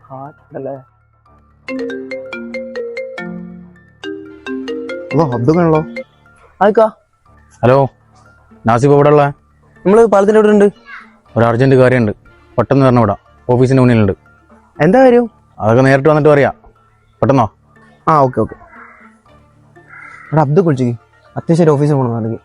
ഹാർട്ടല്ലേ അബ്ദുള്ളോ? ആയിക്കാ. Hello, Nasib എവിടെ ഉള്ള? നമ്മള് പാലത്തിന്റെ അവിടെ ഉണ്ട്. ഒരു അർജന്റ് കാര്യമുണ്ട്, പെട്ടെന്ന് വരണം ഇവിടെ. ഓഫീസിന്റെ മുന്നിലുണ്ട്. എന്താ കാര്യം? അതൊക്കെ നേരിട്ട് വന്നിട്ട് പറയാം. പെട്ടെന്നോ? ആ ഓക്കെ ഓക്കെ. അവിടെ അബ്ദു കുളിച്ചേക്ക്, അത്യാവശ്യം ഓഫീസിൽ പോകണമെന്നുണ്ടെങ്കിൽ.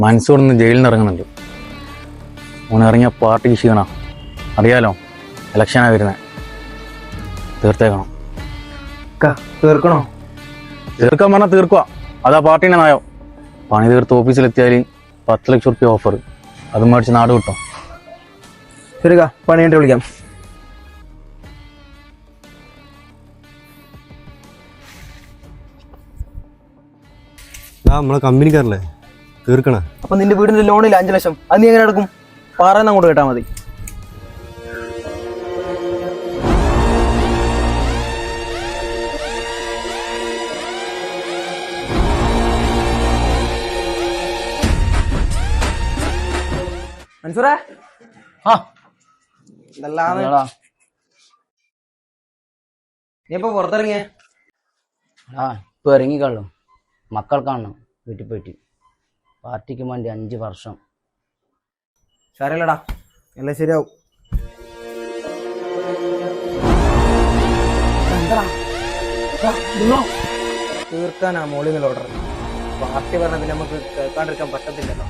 മൻസൂർ ഇന്ന് ജയിലിൽ നിന്ന് ഇറങ്ങുന്നുണ്ട്. ഇറങ്ങിയ പാർട്ടി ക്ഷീണ, അറിയാലോ, ഇലക്ഷനാണ് വരുന്നത്. തീർത്തേക്കണം. തീർക്കണോ? തീർക്കാൻ പറഞ്ഞാൽ തീർക്കുക, അതാ പാർട്ടീൻ്റെ നയം. പണി തീർത്ത് ഓഫീസിലെത്തിയാൽ 10 ലക്ഷം റുപ്യ ഓഫർ, അതും മേടിച്ച് നാട് കിട്ടും. ശരിക്ക, പണി കഴിഞ്ഞിട്ട് വിളിക്കാം. നമ്മളെ കമ്പനിക്കാരല്ലേ, തീർക്കണേ. അപ്പൊ നിന്റെ വീടിന്റെ ലോണിൽ 5 ലക്ഷം, അത് നീ എങ്ങനെ എടുക്കും? പറയുന്ന അങ്ങോട്ട് കേട്ടാ മതി. മൻസൂറേ, നീ ഇപ്പൊ പുറത്തിറങ്ങിയേ? ഇപ്പൊ ഇറങ്ങിക്കള്ളും. മക്കൾക്കാണ് വീട്ടിൽ പോയിട്ട്. പാർട്ടിക്ക് വേണ്ടി 5 വർഷം. സാരല്ലടാ, എല്ലാം ശരിയാവും. തീർക്കാനാ മോളിൽ ഓർഡർ. പാർട്ടി പറഞ്ഞ പിന്നെ നമുക്ക് കേൾക്കാണ്ടിരിക്കാൻ പറ്റത്തില്ലല്ലോ.